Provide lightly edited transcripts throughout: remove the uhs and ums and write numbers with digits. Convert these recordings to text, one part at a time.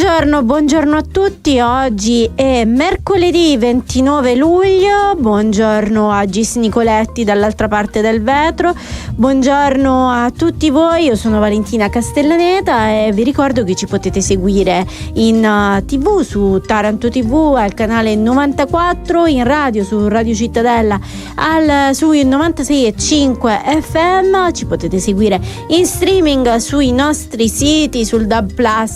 Buongiorno a tutti. Oggi è mercoledì 29 luglio. Buongiorno a Gis Nicoletti dall'altra parte del vetro. Buongiorno a tutti voi. Io sono Valentina Castellaneta e vi ricordo che ci potete seguire in TV su Taranto TV al canale 94, in radio su Radio Cittadella sui 96.5 FM. Ci potete seguire in streaming sui nostri siti, sul DAB+,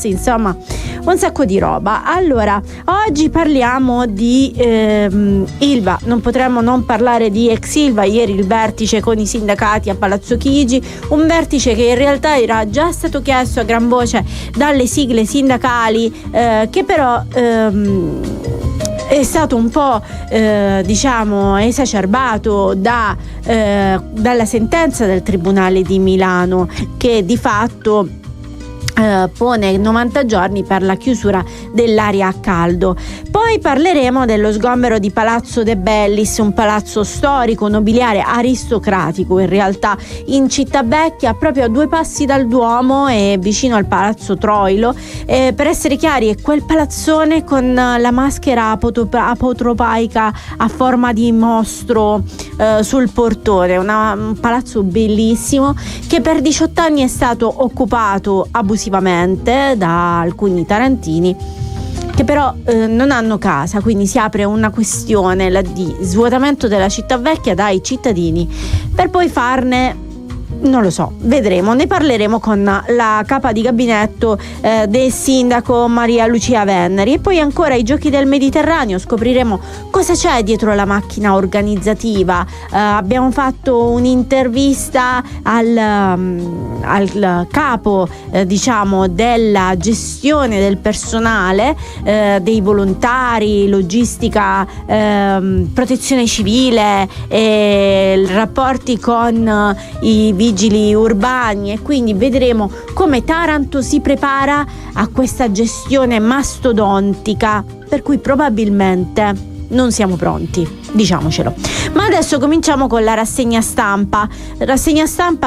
insomma un sacco di roba. Allora, oggi parliamo di Ilva. Non potremmo non parlare di ex Ilva. Ieri il vertice con i sindacati a Palazzo Chigi, un vertice che in realtà era già stato chiesto a gran voce dalle sigle sindacali, che però è stato un po' esacerbato dalla sentenza del Tribunale di Milano, che di fatto pone 90 giorni per la chiusura dell'area a caldo. Poi parleremo dello sgombero di Palazzo De Bellis, un palazzo storico, nobiliare, aristocratico in realtà, in Città Vecchia, proprio a 2 passi dal Duomo e vicino al Palazzo Troilo. Per essere chiari, è quel palazzone con la maschera apotropaica a forma di mostro sul portone, un palazzo bellissimo che per 18 anni è stato occupato abusivamente da alcuni tarantini che però non hanno casa, quindi si apre una questione di svuotamento della città vecchia dai cittadini per poi farne, non lo so, vedremo. Ne parleremo con la capa di gabinetto del sindaco Maria Lucia Venneri. E poi ancora i Giochi del Mediterraneo, scopriremo cosa c'è dietro la macchina organizzativa. Abbiamo fatto un'intervista al capo della gestione del personale, dei volontari, logistica, protezione civile, rapporti con i vigili urbani, e quindi vedremo come Taranto si prepara a questa gestione mastodontica, per cui probabilmente non siamo pronti, diciamocelo. Ma adesso cominciamo con la rassegna stampa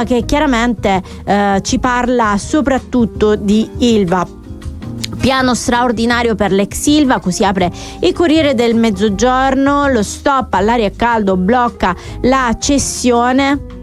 che chiaramente ci parla soprattutto di Ilva. Piano straordinario per l'ex Ilva, così apre il Corriere del Mezzogiorno. Lo stop all'aria a caldo blocca la cessione.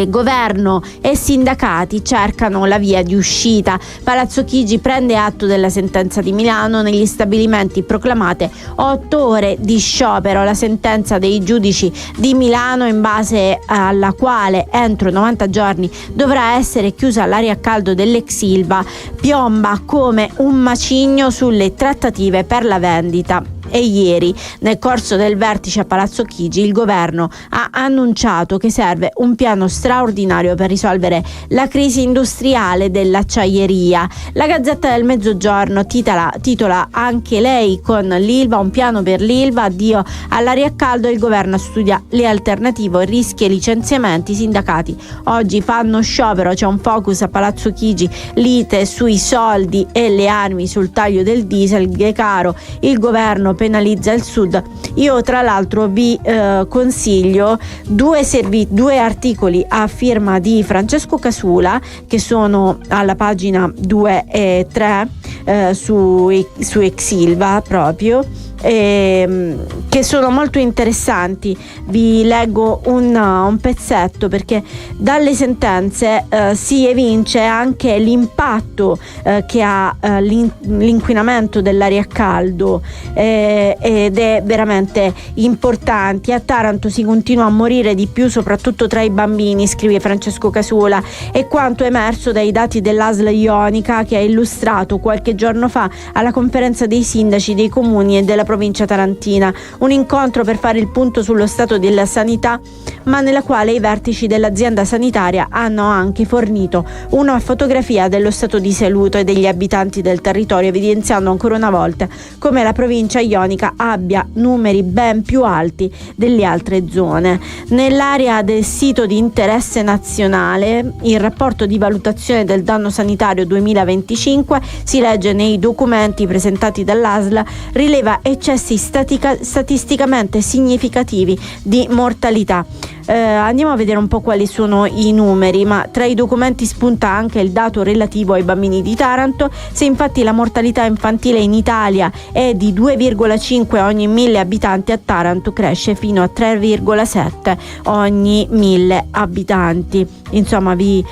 Governo e sindacati cercano la via di uscita. Palazzo Chigi prende atto della sentenza di Milano. Negli stabilimenti proclamate 8 ore di sciopero. La sentenza dei giudici di Milano, in base alla quale entro 90 giorni dovrà essere chiusa l'area a caldo dell'ex Ilva, piomba come un macigno sulle trattative per la vendita. E ieri, nel corso del vertice a Palazzo Chigi, il governo ha annunciato che serve un piano straordinario per risolvere la crisi industriale dell'acciaieria. La Gazzetta del Mezzogiorno titola anche lei con l'Ilva, un piano per l'Ilva, addio all'aria a caldo, il governo studia le alternative, rischia licenziamenti, i sindacati oggi fanno sciopero, c'è un focus a Palazzo Chigi, lite sui soldi e le armi sul taglio del diesel, De Caro, il governo penalizza il sud. Io tra l'altro vi consiglio due articoli a firma di Francesco Casula, che sono alla pagina 2 e 3 su ex Ilva proprio, che sono molto interessanti. Vi leggo un pezzetto, perché dalle sentenze si evince anche l'impatto che ha l'inquinamento dell'aria a caldo, ed è veramente importante. A Taranto si continua a morire di più, soprattutto tra i bambini, scrive Francesco Casula, e quanto emerso dai dati dell'ASL Ionica, che ha illustrato qualche giorno fa alla conferenza dei sindaci dei comuni e della provincia tarantina, un incontro per fare il punto sullo stato della sanità, ma nella quale i vertici dell'azienda sanitaria hanno anche fornito una fotografia dello stato di salute degli abitanti del territorio, evidenziando ancora una volta come la provincia ionica abbia numeri ben più alti delle altre zone. Nell'area del sito di interesse nazionale, il rapporto di valutazione del danno sanitario 2025, si legge nei documenti presentati dall'ASL, rileva eccessi statisticamente significativi di mortalità. andiamo a vedere un po' quali sono i numeri, ma tra i documenti spunta anche il dato relativo ai bambini di Taranto. Se infatti la mortalità infantile in Italia è di 2,5 ogni 1000 abitanti, a Taranto cresce fino a 3,7 ogni 1000 abitanti. Insomma, vi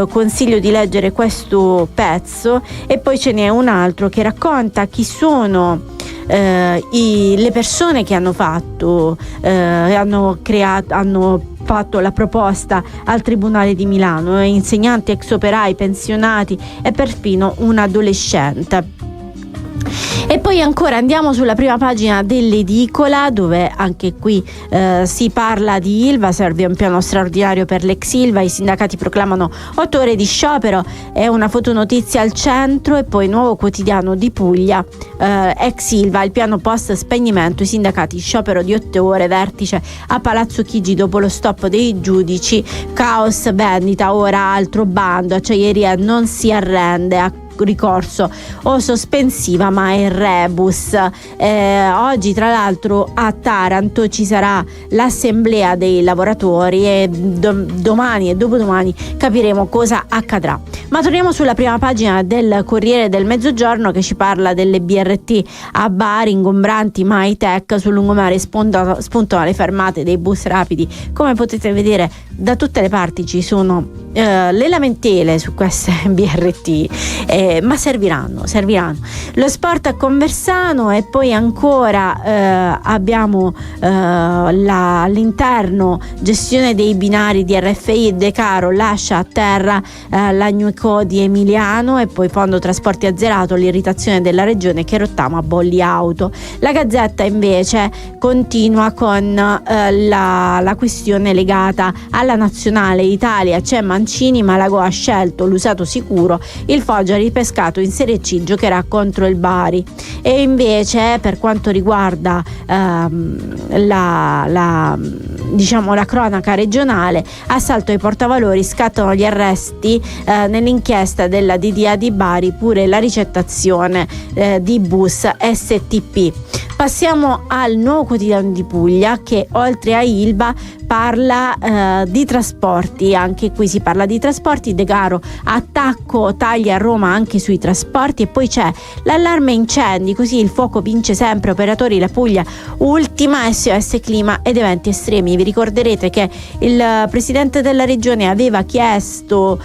consiglio di leggere questo pezzo. E poi ce n'è un altro che racconta chi sono le persone che hanno fatto la proposta al Tribunale di Milano, insegnanti, ex operai, pensionati e perfino un adolescente. E poi ancora andiamo sulla prima pagina dell'edicola, dove anche qui si parla di Ilva. Serve un piano straordinario per l'ex Ilva, i sindacati proclamano 8 ore di sciopero, è una fotonotizia al centro. E poi Nuovo Quotidiano di Puglia, ex Ilva, il piano post spegnimento, i sindacati sciopero di 8 ore, vertice a Palazzo Chigi dopo lo stop dei giudici, caos, vendita, ora altro bando, Acciaieria non si arrende, a ricorso o sospensiva ma è rebus. Oggi tra l'altro a Taranto ci sarà l'assemblea dei lavoratori e domani e dopodomani capiremo cosa accadrà. Ma torniamo sulla prima pagina del Corriere del Mezzogiorno, che ci parla delle BRT a Bari, ingombranti ma high tech, sul lungomare spuntano le fermate dei bus rapidi. Come potete vedere, da tutte le parti ci sono le lamentele su queste BRT, ma serviranno. Lo sport a Conversano. E poi ancora abbiamo all'interno gestione dei binari di RFI, De Caro lascia a terra l'Agnuco di Emiliano. E poi fondo trasporti azzerato, l'irritazione della regione che rottama bolli auto. La Gazzetta invece continua con la questione legata alla nazionale Italia. C'è Mancini, Malagò ha scelto l'usato sicuro, il Foggia ripescato in Serie C giocherà contro il Bari. E invece per quanto riguarda la cronaca regionale, assalto ai portavalori, scattano gli arresti nell'inchiesta della DDA di Bari, pure la ricettazione di bus STP. Passiamo al Nuovo Quotidiano di Puglia, che oltre a Ilva parla di trasporti. Anche qui si parla di trasporti. De Caro, attacco, tagli a Roma anche sui trasporti. E poi c'è l'allarme incendi, così il fuoco vince sempre, operatori la Puglia ultima, SOS clima ed eventi estremi. Vi ricorderete che il presidente della regione aveva chiesto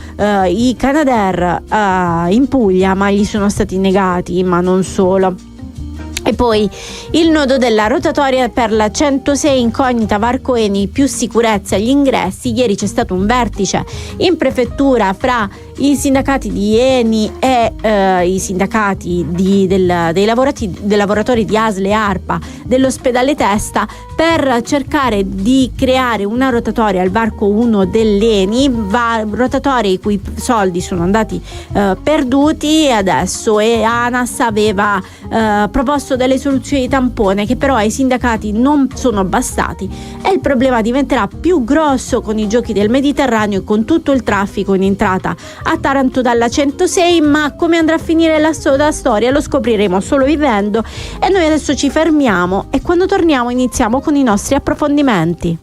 i Canadair in Puglia, ma gli sono stati negati. Ma non solo. E poi il nodo della rotatoria per la 106, incognita Varco Eni, più sicurezza agli ingressi. Ieri c'è stato un vertice in prefettura fra i sindacati di Eni e i sindacati dei lavoratori di ASL e ARPA dell'ospedale Testa, per cercare di creare una rotatoria al varco 1 dell'Eni, rotatoria i cui soldi sono andati perduti. E adesso ANAS aveva proposto delle soluzioni tampone che però ai sindacati non sono bastati, e il problema diventerà più grosso con i giochi del Mediterraneo e con tutto il traffico in entrata a Taranto dalla 106. Ma come andrà a finire la storia lo scopriremo solo vivendo, e noi adesso ci fermiamo e quando torniamo iniziamo con i nostri approfondimenti.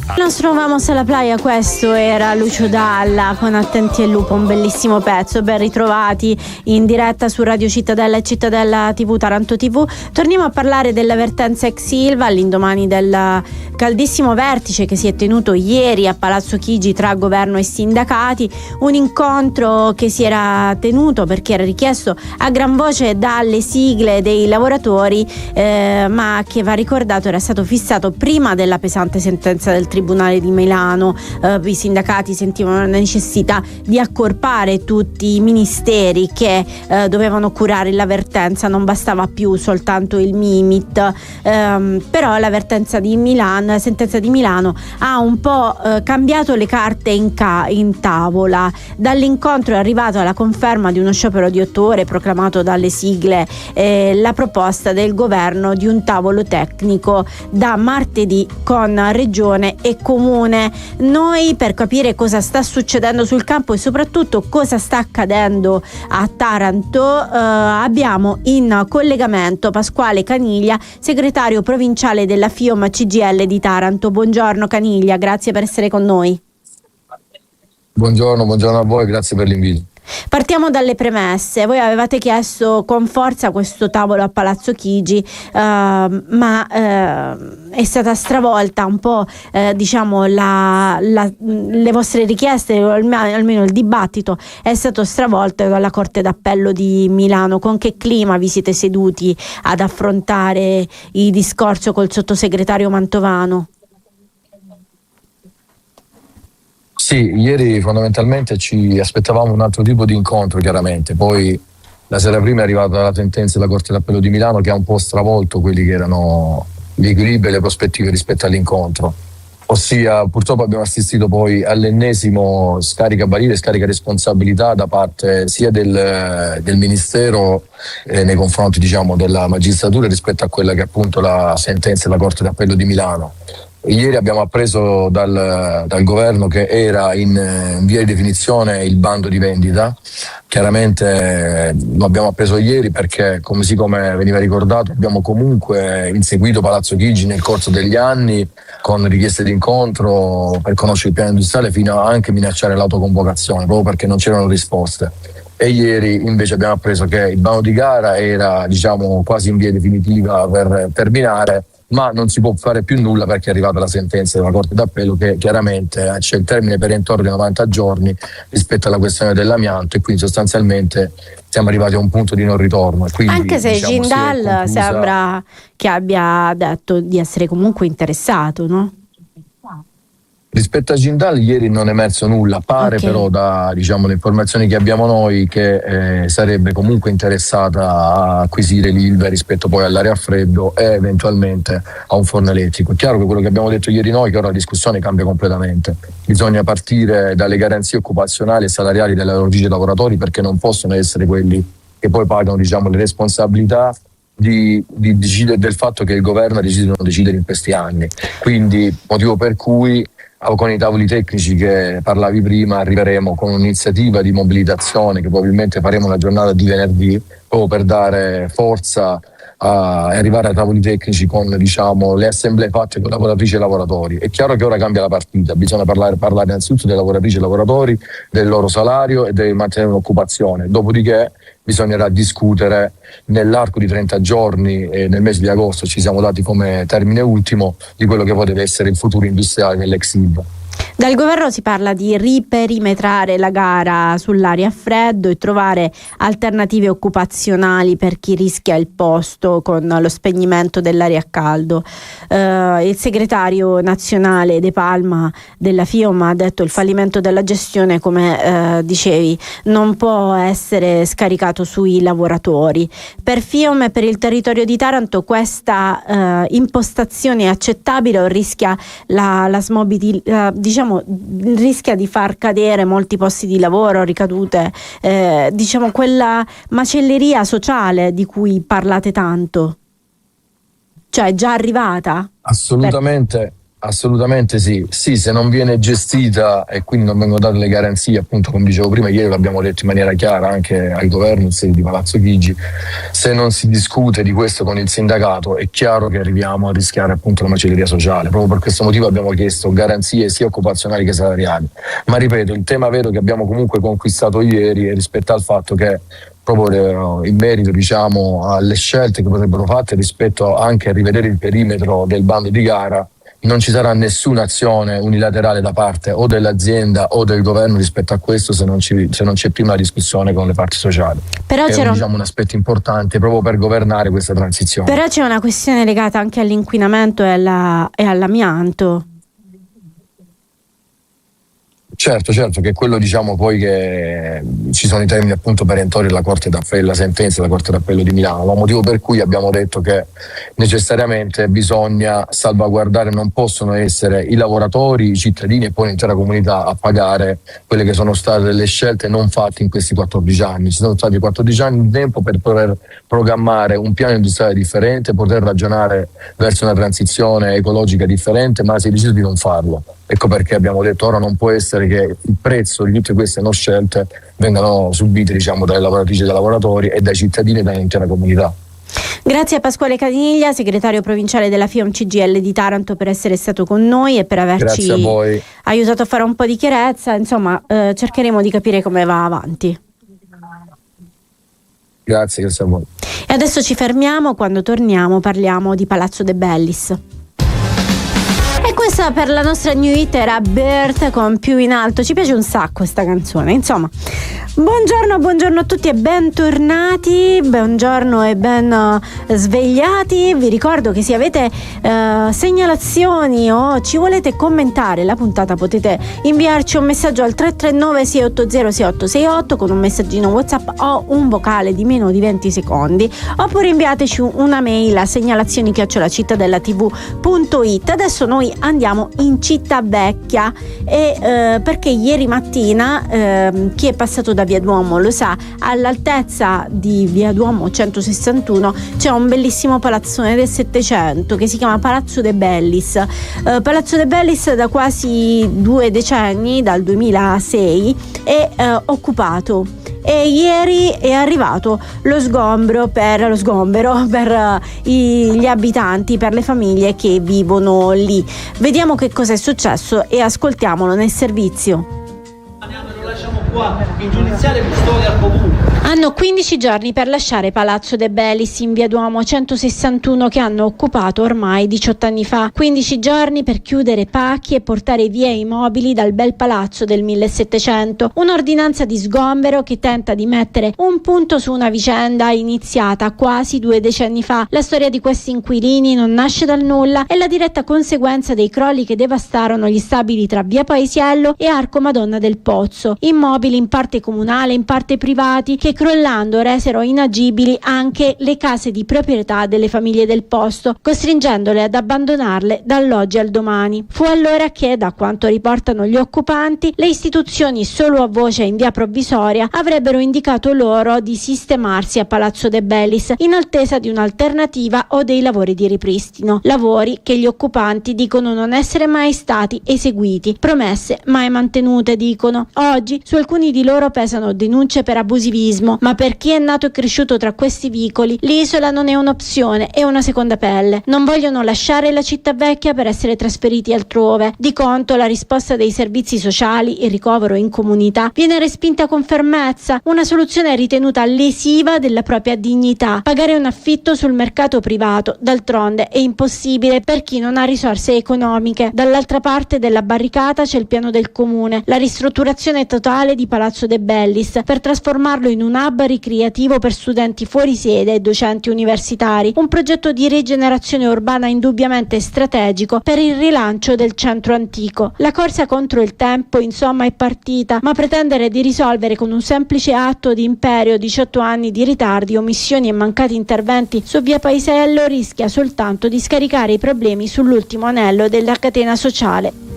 Il nostro Vamos alla Playa, questo era Lucio Dalla con Attenti al Lupo, un bellissimo pezzo. Ben ritrovati in diretta su Radio Cittadella e Cittadella TV, Taranto TV. Torniamo a parlare dell'avvertenza ex Ilva all'indomani del caldissimo vertice che si è tenuto ieri a Palazzo Chigi tra governo e sindacati, un incontro che si era tenuto perché era richiesto a gran voce dalle sigle dei lavoratori, ma che, va ricordato, era stato fissato prima della pesante sentenza del Tribunale di Milano. I sindacati sentivano la necessità di accorpare tutti i ministeri che dovevano curare l'avvertenza, non bastava più soltanto il Mimit, però la sentenza di Milano ha un po' cambiato le carte in tavola. Dall'incontro è arrivato la conferma di uno sciopero di 8 ore proclamato dalle sigle, la proposta del governo di un tavolo tecnico da martedì con Regione e comune. Noi, per capire cosa sta succedendo sul campo e soprattutto cosa sta accadendo a Taranto, abbiamo in collegamento Pasquale Caniglia, segretario provinciale della FIOM CGIL di Taranto. Buongiorno Caniglia, grazie per essere con noi. Buongiorno a voi, grazie per l'invito. Partiamo dalle premesse. Voi avevate chiesto con forza questo tavolo a Palazzo Chigi, ma è stata stravolta un po' diciamo le vostre richieste, almeno il dibattito è stato stravolto dalla Corte d'Appello di Milano. Con che clima vi siete seduti ad affrontare il discorso col sottosegretario Mantovano? Sì, ieri fondamentalmente ci aspettavamo un altro tipo di incontro, chiaramente. Poi la sera prima è arrivata la sentenza della Corte d'Appello di Milano che ha un po' stravolto quelli che erano gli equilibri e le prospettive rispetto all'incontro. Ossia, purtroppo abbiamo assistito poi all'ennesimo scaricabarile, scarica responsabilità da parte sia del Ministero nei confronti, diciamo, della magistratura rispetto a quella che è appunto la sentenza della Corte d'Appello di Milano. Ieri abbiamo appreso dal governo che era in via di definizione il bando di vendita. Chiaramente lo abbiamo appreso ieri perché, come veniva ricordato, abbiamo comunque inseguito Palazzo Chigi nel corso degli anni con richieste di incontro per conoscere il piano industriale, fino a anche minacciare l'autoconvocazione, proprio perché non c'erano risposte. E ieri invece abbiamo appreso che il bando di gara era, diciamo, quasi in via definitiva per terminare, ma non si può fare più nulla perché è arrivata la sentenza della Corte d'Appello che chiaramente c'è il termine perentorio di 90 giorni rispetto alla questione dell'amianto, e quindi sostanzialmente siamo arrivati a un punto di non ritorno. Quindi, anche se diciamo, Jindal sembra che abbia detto di essere comunque interessato, no? Rispetto a Jindal ieri non è emerso nulla, pare però da, diciamo, le informazioni che abbiamo noi che sarebbe comunque interessata a acquisire l'Ilva rispetto poi all'area a freddo e eventualmente a un forno elettrico. È chiaro che quello che abbiamo detto ieri noi, che ora la discussione cambia completamente. Bisogna partire dalle garanzie occupazionali e salariali delle lavoratrici e lavoratori, perché non possono essere quelli che poi pagano, diciamo, le responsabilità di decidere del fatto che il governo ha deciso di non decidere in questi anni. Quindi motivo per cui con i tavoli tecnici che parlavi prima arriveremo con un'iniziativa di mobilitazione che probabilmente faremo una giornata di venerdì, proprio per dare forza e arrivare ai tavoli tecnici con, diciamo, le assemblee fatte con lavoratrici e lavoratori. È chiaro che ora cambia la partita, bisogna parlare innanzitutto delle lavoratrici e lavoratori, del loro salario e di mantenere un'occupazione, dopodiché bisognerà discutere nell'arco di 30 giorni, nel mese di agosto ci siamo dati come termine ultimo, di quello che poi deve essere il futuro industriale dell'ex Ilva. Dal governo si parla di riperimetrare la gara sull'area a freddo e trovare alternative occupazionali per chi rischia il posto con lo spegnimento dell'area a caldo. Il segretario nazionale De Palma della FIOM ha detto il fallimento della gestione, come dicevi, non può essere scaricato sui lavoratori. Per FIOM e per il territorio di Taranto questa impostazione è accettabile o rischia rischia di far cadere molti posti di lavoro, ricadute, diciamo quella macelleria sociale di cui parlate tanto? Cioè è già arrivata? Assolutamente sì. Sì, se non viene gestita e quindi non vengono date le garanzie, appunto, come dicevo prima, ieri l'abbiamo detto in maniera chiara anche al governo in sede di Palazzo Chigi, se non si discute di questo con il sindacato è chiaro che arriviamo a rischiare appunto la macelleria sociale. Proprio per questo motivo abbiamo chiesto garanzie sia occupazionali che salariali. Ma ripeto, il tema vero che abbiamo comunque conquistato ieri è rispetto al fatto che proprio in merito, diciamo, alle scelte che potrebbero fatte rispetto anche a rivedere il perimetro del bando di gara, non ci sarà nessuna azione unilaterale da parte o dell'azienda o del governo rispetto a questo se non c'è prima la discussione con le parti sociali. Però è diciamo, un aspetto importante proprio per governare questa transizione. Però c'è una questione legata anche all'inquinamento e all'amianto. Certo, che quello diciamo poi che ci sono i termini appunto perentori della Corte d'Appello, la sentenza della Corte d'Appello di Milano, motivo per cui abbiamo detto che necessariamente bisogna salvaguardare, non possono essere i lavoratori, i cittadini e poi l'intera comunità a pagare quelle che sono state le scelte non fatte in questi 14 anni. Ci sono stati 14 anni di tempo per poter programmare un piano industriale differente, poter ragionare verso una transizione ecologica differente, ma si è deciso di non farlo. Ecco perché abbiamo detto ora non può essere che il prezzo di tutte queste non scelte vengano subite diciamo dalle lavoratrici e dai lavoratori e dai cittadini e dall'intera comunità. Grazie a Pasquale Caniglia, segretario provinciale della FIOM CGIL di Taranto, per essere stato con noi e per averci aiutato a fare un po' di chiarezza. Insomma, cercheremo di capire come va avanti. Grazie a voi. E adesso ci fermiamo, quando torniamo parliamo di Palazzo De Bellis. E questa per la nostra new hit era Bert con Più in alto. Ci piace un sacco sta canzone. Insomma, buongiorno a tutti e bentornati, buongiorno e ben svegliati. Vi ricordo che se avete segnalazioni o ci volete commentare la puntata, potete inviarci un messaggio al 339 680 6868 con un messaggino WhatsApp o un vocale di meno di 20 secondi, oppure inviateci una mail a segnalazioni@cittadellatv.it. Adesso noi andiamo in Città Vecchia perché ieri mattina chi è passato da Via Duomo lo sa, all'altezza di Via Duomo 161 c'è un bellissimo palazzone del Settecento che si chiama Palazzo De Bellis. Palazzo De Bellis da quasi 2 decenni, dal 2006, è occupato. E ieri è arrivato lo sgombero per gli abitanti, per le famiglie che vivono lì. Vediamo che cosa è successo e ascoltiamolo nel servizio. Lo lasciamo qua in giudiziale custodia al comune. Hanno 15 giorni per lasciare Palazzo De Bellis in Via Duomo 161 che hanno occupato ormai 18 anni fa. 15 giorni per chiudere pacchi e portare via i mobili dal bel palazzo del 1700. Un'ordinanza di sgombero che tenta di mettere un punto su una vicenda iniziata quasi 2 decenni fa. La storia di questi inquilini non nasce dal nulla, è la diretta conseguenza dei crolli che devastarono gli stabili tra Via Paesiello e Arco Madonna del Pozzo. Immobili in parte comunale, in parte privati, che crollando resero inagibili anche le case di proprietà delle famiglie del posto, costringendole ad abbandonarle dall'oggi al domani. Fu allora che, da quanto riportano gli occupanti, le istituzioni solo a voce in via provvisoria avrebbero indicato loro di sistemarsi a Palazzo De Bellis in attesa di un'alternativa o dei lavori di ripristino. Lavori che gli occupanti dicono non essere mai stati eseguiti, promesse mai mantenute, dicono. Oggi su alcuni di loro pesano denunce per abusivismo, ma per chi è nato e cresciuto tra questi vicoli, l'isola non è un'opzione, è una seconda pelle. Non vogliono lasciare la città vecchia per essere trasferiti altrove. Di contro, la risposta dei servizi sociali, il ricovero in comunità, viene respinta con fermezza. Una soluzione ritenuta lesiva della propria dignità. Pagare un affitto sul mercato privato, d'altronde, è impossibile per chi non ha risorse economiche. Dall'altra parte della barricata c'è il piano del comune, la ristrutturazione totale di Palazzo De Bellis per trasformarlo in un hub ricreativo per studenti fuori sede e docenti universitari, un progetto di rigenerazione urbana indubbiamente strategico per il rilancio del centro antico. La corsa contro il tempo insomma è partita, ma pretendere di risolvere con un semplice atto di imperio 18 anni di ritardi, omissioni e mancati interventi su Via Paesiello rischia soltanto di scaricare i problemi sull'ultimo anello della catena sociale.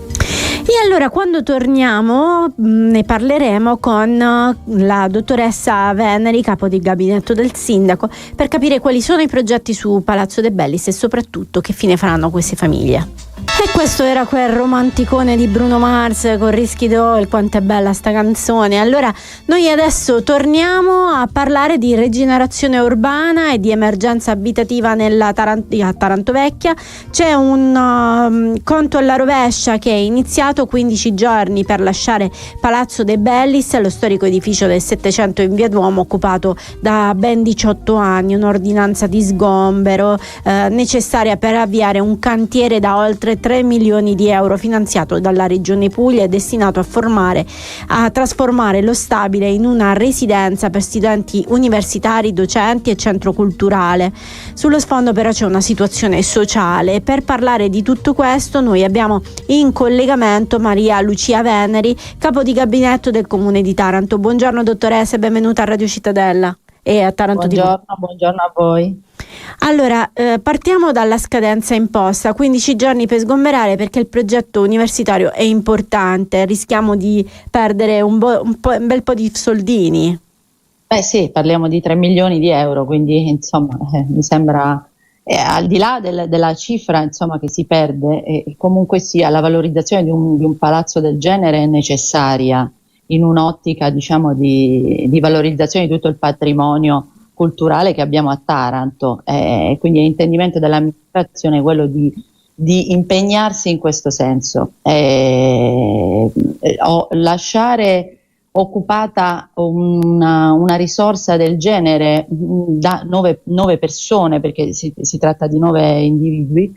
E allora quando torniamo ne parleremo con la dottoressa Veneri, capo di gabinetto del sindaco, per capire quali sono i progetti su Palazzo De Bellis e soprattutto che fine faranno queste famiglie. E questo era quel romanticone di Bruno Mars con Risky Doll, quanto è bella sta canzone. Allora noi adesso torniamo a parlare di rigenerazione urbana e di emergenza abitativa a Taranto Vecchia. C'è un conto alla rovescia che è iniziato, 15 giorni per lasciare Palazzo De Bellis, lo storico edificio del Settecento in Via Duomo occupato da ben 18 anni, un'ordinanza di sgombero necessaria per avviare un cantiere da oltre oltre 3 milioni di euro finanziato dalla Regione Puglia e destinato a trasformare lo stabile in una residenza per studenti universitari, docenti e centro culturale. Sullo sfondo però c'è una situazione sociale. Per parlare di tutto questo noi abbiamo in collegamento Maria Lucia Veneri, capo di gabinetto del Comune di Taranto. Buongiorno dottoressa e benvenuta a Radio Cittadella e a Taranto TV. Buongiorno a voi. Allora, partiamo dalla scadenza imposta, 15 giorni per sgomberare, perché il progetto universitario è importante, rischiamo di perdere un bel po' di soldini. Sì, parliamo di 3 milioni di euro, quindi insomma mi sembra, al di là della cifra insomma che si perde, comunque sia la valorizzazione di un palazzo del genere è necessaria in un'ottica diciamo di valorizzazione di tutto il patrimonio culturale che abbiamo a Taranto, quindi l'intendimento dell'amministrazione è quello di impegnarsi in questo senso, lasciare occupata una risorsa del genere da 9 persone, perché si tratta di 9 individui,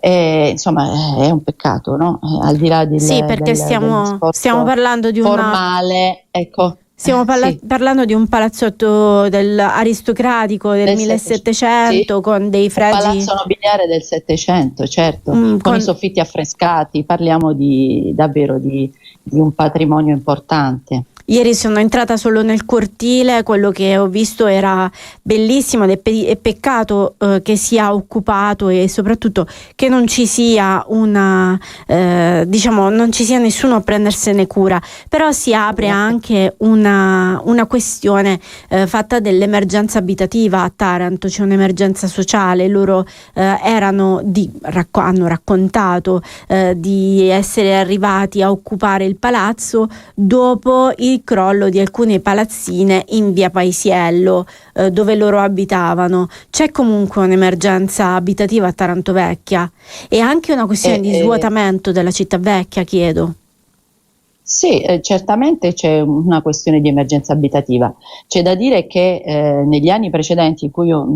insomma è un peccato, no? Al di là sì, perché stiamo parlando di formale, ecco. Stiamo parlando di un palazzotto aristocratico del 1700 sì, con dei fregi. Un palazzo nobiliare del 700, certo, con i soffitti affrescati. Parliamo davvero di un patrimonio importante. Ieri sono entrata solo nel cortile, quello che ho visto era bellissimo ed è peccato che sia occupato e soprattutto che non ci sia non ci sia nessuno a prendersene cura, però si apre anche una questione fatta dell'emergenza abitativa a Taranto. C'è un'emergenza sociale, loro hanno raccontato di essere arrivati a occupare il palazzo dopo il crollo di alcune palazzine in via Paisiello dove loro abitavano. C'è comunque un'emergenza abitativa a Taranto Vecchia e anche una questione di svuotamento della città vecchia, chiedo. Sì, certamente c'è una questione di emergenza abitativa. C'è da dire che negli anni precedenti in cui io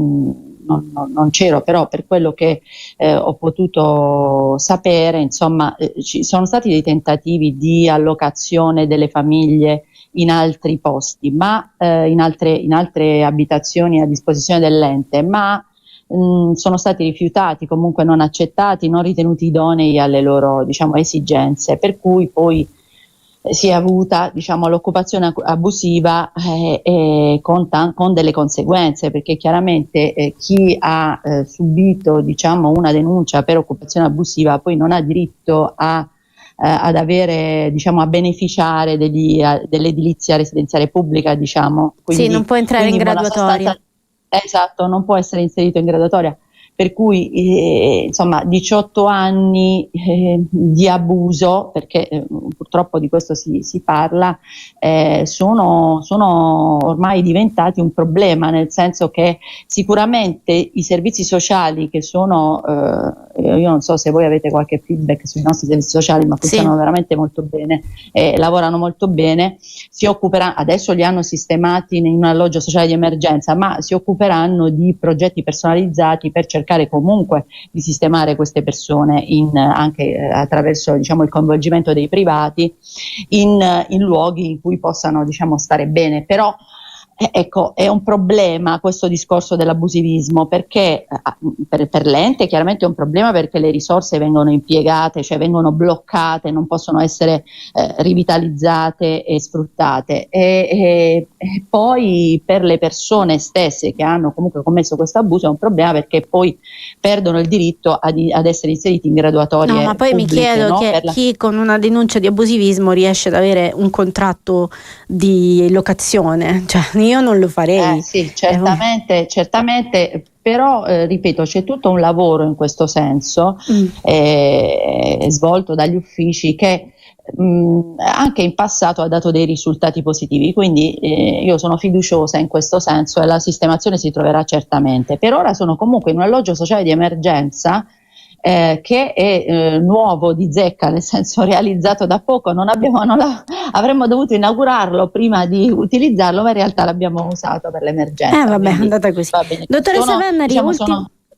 non c'ero, però per quello che ho potuto sapere, insomma, ci sono stati dei tentativi di allocazione delle famiglie in altri posti, ma in altre abitazioni a disposizione dell'ente, ma sono stati rifiutati, comunque non accettati, non ritenuti idonei alle loro, diciamo, esigenze, per cui poi si è avuta, diciamo, l'occupazione abusiva con delle conseguenze, perché chiaramente chi ha subito, diciamo, una denuncia per occupazione abusiva poi non ha diritto ad avere, diciamo, a beneficiare dell'edilizia residenziale pubblica, diciamo. Quindi, sì, non può entrare in graduatoria. Esatto, non può essere inserito in graduatoria. Per cui insomma 18 anni di abuso, perché purtroppo di questo si parla, sono ormai diventati un problema, nel senso che sicuramente i servizi sociali che sono, io non so se voi avete qualche feedback sui nostri servizi sociali, ma funzionano veramente molto bene, lavorano molto bene, si occuperanno, adesso li hanno sistemati in un alloggio sociale di emergenza, ma si occuperanno di progetti personalizzati per cercare comunque di sistemare queste persone anche attraverso, diciamo, il coinvolgimento dei privati in luoghi in cui possano, diciamo, stare bene. Però ecco, è un problema questo discorso dell'abusivismo, perché per l'ente chiaramente è un problema, perché le risorse vengono impiegate, cioè vengono bloccate, non possono essere rivitalizzate e sfruttate, e poi per le persone stesse che hanno comunque commesso questo abuso è un problema, perché poi perdono il diritto ad essere inseriti in graduatorie pubbliche. No, ma poi pubbliche, mi chiedo, no? Che chi con una denuncia di abusivismo riesce ad avere un contratto di locazione, cioè io non lo farei. Sì, certamente, però ripeto, c'è tutto un lavoro in questo senso svolto dagli uffici che anche in passato ha dato dei risultati positivi, quindi io sono fiduciosa in questo senso e la sistemazione si troverà certamente. Per ora sono comunque in un alloggio sociale di emergenza che è nuovo di zecca, nel senso realizzato da poco, avremmo dovuto inaugurarlo prima di utilizzarlo, ma in realtà l'abbiamo usato per l'emergenza. Vabbè, è andata così. Dottoressa Veneri,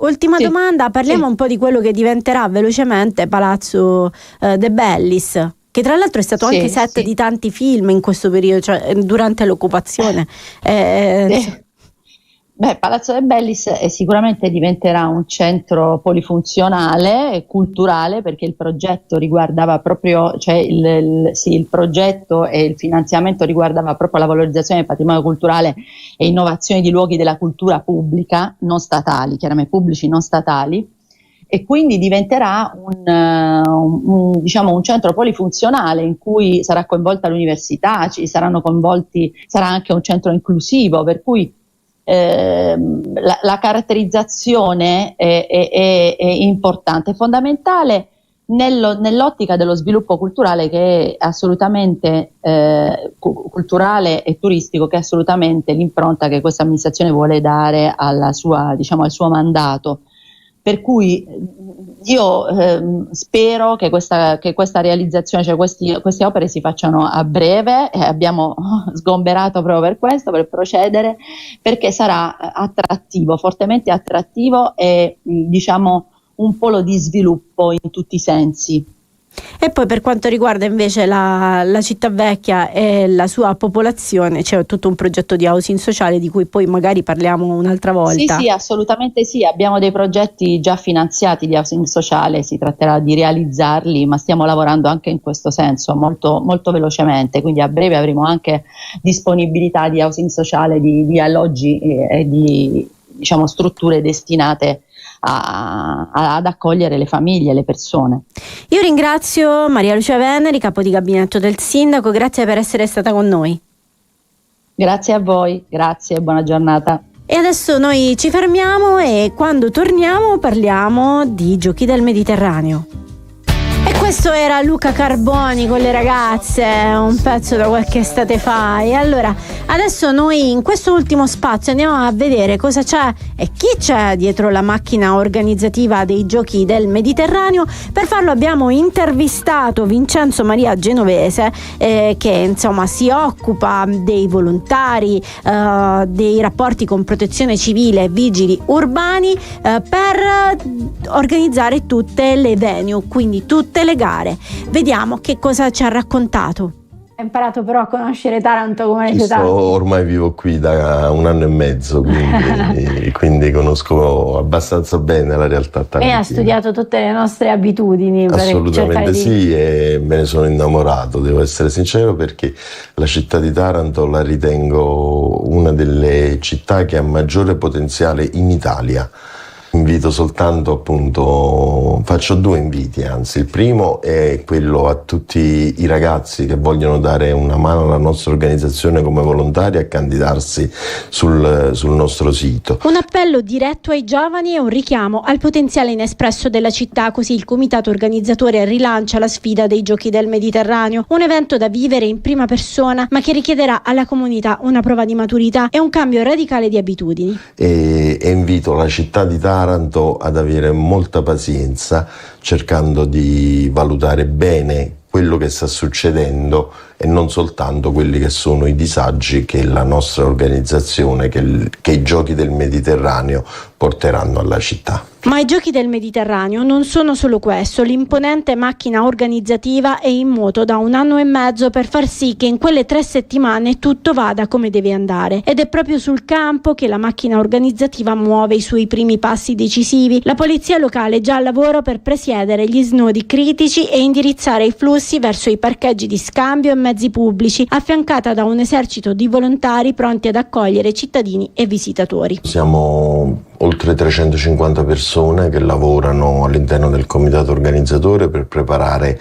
Ultima domanda, parliamo un po' di quello che diventerà velocemente Palazzo De Bellis, che tra l'altro è stato anche set di tanti film in questo periodo, cioè durante l'occupazione. Palazzo De Bellis sicuramente diventerà un centro polifunzionale e culturale, perché il progetto riguardava proprio, cioè il progetto e il finanziamento riguardava proprio la valorizzazione del patrimonio culturale e innovazione di luoghi della cultura pubblica, non statali, chiaramente pubblici non statali, e quindi diventerà un centro polifunzionale in cui sarà coinvolta l'università, sarà anche un centro inclusivo, per cui la caratterizzazione è importante, è fondamentale nell'ottica dello sviluppo culturale, che è assolutamente culturale e turistico, che è assolutamente l'impronta che questa amministrazione vuole dare al suo mandato. Per cui io spero che questa realizzazione, cioè queste opere si facciano a breve, abbiamo sgomberato proprio per questo, per procedere, perché sarà attrattivo, fortemente attrattivo e un polo di sviluppo in tutti i sensi. E poi per quanto riguarda invece la città vecchia e la sua popolazione, c'è tutto un progetto di housing sociale di cui poi magari parliamo un'altra volta. Sì, assolutamente sì, abbiamo dei progetti già finanziati di housing sociale, si tratterà di realizzarli, ma stiamo lavorando anche in questo senso molto, molto velocemente, quindi a breve avremo anche disponibilità di housing sociale, di alloggi e di strutture destinate ad accogliere le famiglie, le persone. Io ringrazio Maria Lucia Veneri, capo di gabinetto del sindaco, grazie per essere stata con noi. Grazie a voi, grazie, buona giornata. E adesso noi ci fermiamo e quando torniamo parliamo di Giochi del Mediterraneo. E questo era Luca Carboni con le ragazze, un pezzo da qualche estate fa. E allora adesso noi in questo ultimo spazio andiamo a vedere cosa c'è e chi c'è dietro la macchina organizzativa dei Giochi del Mediterraneo. Per farlo abbiamo intervistato Vincenzo Maria Genovese, che si occupa dei volontari, dei rapporti con protezione civile e vigili urbani, per organizzare tutte le venue, quindi tutte le gare. Vediamo che cosa ci ha raccontato. Hai imparato però a conoscere Taranto come città? Ormai vivo qui da 1 anno e mezzo, quindi conosco abbastanza bene la realtà tarantina. E ha studiato tutte le nostre abitudini. Assolutamente sì, e me ne sono innamorato, devo essere sincero, perché la città di Taranto la ritengo una delle città che ha maggiore potenziale in Italia. Invito soltanto, appunto, faccio 2 inviti, anzi. Il primo è quello a tutti i ragazzi che vogliono dare una mano alla nostra organizzazione come volontari a candidarsi sul nostro sito. Un appello diretto ai giovani e un richiamo al potenziale inespresso della città, così il comitato organizzatore rilancia la sfida dei Giochi del Mediterraneo, un evento da vivere in prima persona, ma che richiederà alla comunità una prova di maturità e un cambio radicale di abitudini. E invito la città di Taranto ad avere molta pazienza, cercando di valutare bene quello che sta succedendo e non soltanto quelli che sono i disagi che la nostra organizzazione, che i Giochi del Mediterraneo porteranno alla città. Ma i Giochi del Mediterraneo non sono solo questo. L'imponente macchina organizzativa è in moto da 1 anno e mezzo per far sì che in quelle 3 settimane tutto vada come deve andare. Ed è proprio sul campo che la macchina organizzativa muove i suoi primi passi decisivi. La polizia locale è già al lavoro per presiedere gli snodi critici e indirizzare i flussi verso i parcheggi di scambio e mezzi pubblici, affiancata da un esercito di volontari pronti ad accogliere cittadini e visitatori. Siamo oltre 350 persone che lavorano all'interno del comitato organizzatore per preparare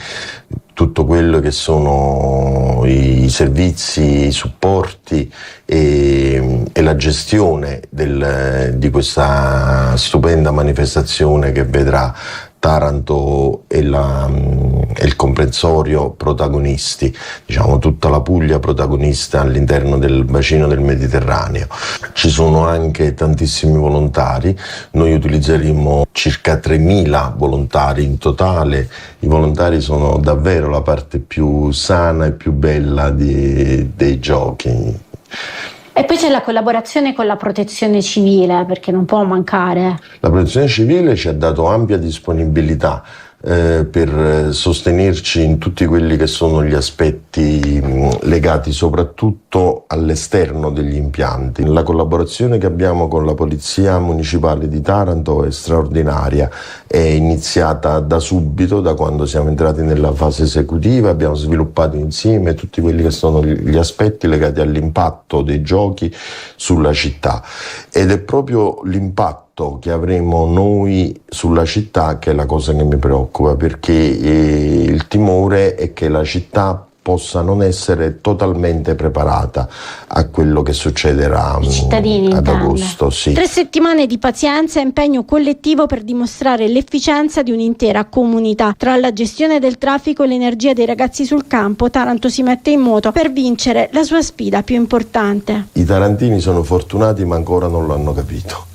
tutto quello che sono i servizi, i supporti e la gestione di questa stupenda manifestazione che vedrà Taranto e il comprensorio protagonisti, tutta la Puglia protagonista all'interno del bacino del Mediterraneo. Ci sono anche tantissimi volontari, noi utilizzeremo circa 3.000 volontari in totale. I volontari sono davvero la parte più sana e più bella dei giochi. E poi c'è la collaborazione con la protezione civile, perché non può mancare. La protezione civile ci ha dato ampia disponibilità per sostenerci in tutti quelli che sono gli aspetti legati soprattutto all'esterno degli impianti. La collaborazione che abbiamo con la Polizia Municipale di Taranto è straordinaria, è iniziata da subito, da quando siamo entrati nella fase esecutiva, abbiamo sviluppato insieme tutti quelli che sono gli aspetti legati all'impatto dei giochi sulla città, ed è proprio l'impatto che avremo noi sulla città che è la cosa che mi preoccupa, perché il timore è che la città possa non essere totalmente preparata a quello che succederà ad agosto. Sì. 3 settimane di pazienza e impegno collettivo per dimostrare l'efficienza di un'intera comunità. Tra la gestione del traffico e l'energia dei ragazzi sul campo, Taranto si mette in moto per vincere la sua sfida più importante. I tarantini sono fortunati ma ancora non l'hanno capito.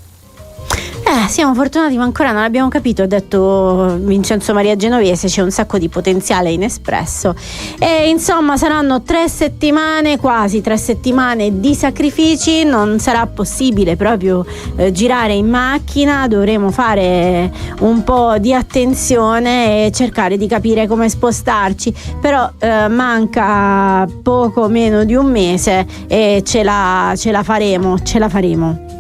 Siamo fortunati ma ancora non l'abbiamo capito, ha detto Vincenzo Maria Genovese. C'è un sacco di potenziale inespresso e insomma saranno 3 settimane, quasi 3 settimane di sacrifici. Non sarà possibile proprio girare in macchina, dovremo fare un po' di attenzione e cercare di capire come spostarci, però manca poco meno di un mese e ce la faremo,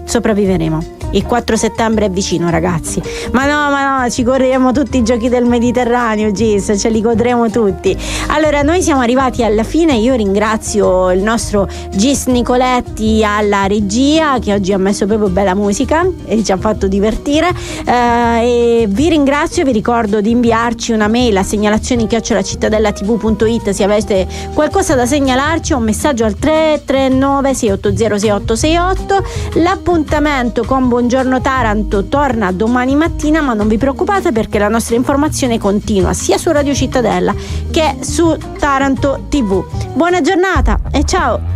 sopravviveremo. Il 4 settembre è vicino, ragazzi. Ma no, ci correremo tutti i giochi del Mediterraneo, Gis, ce li godremo tutti. Allora, noi siamo arrivati alla fine. Io ringrazio il nostro Gis Nicoletti alla regia, che oggi ha messo proprio bella musica e ci ha fatto divertire. E vi ringrazio, vi ricordo di inviarci una mail a segnalazioni@cittadellatv.it se avete qualcosa da segnalarci, o un messaggio al 339 680 6868. L'appuntamento con Buongiorno Taranto torna domani mattina, ma non vi preoccupate perché la nostra informazione continua sia su Radio Cittadella che su Taranto TV. Buona giornata e ciao!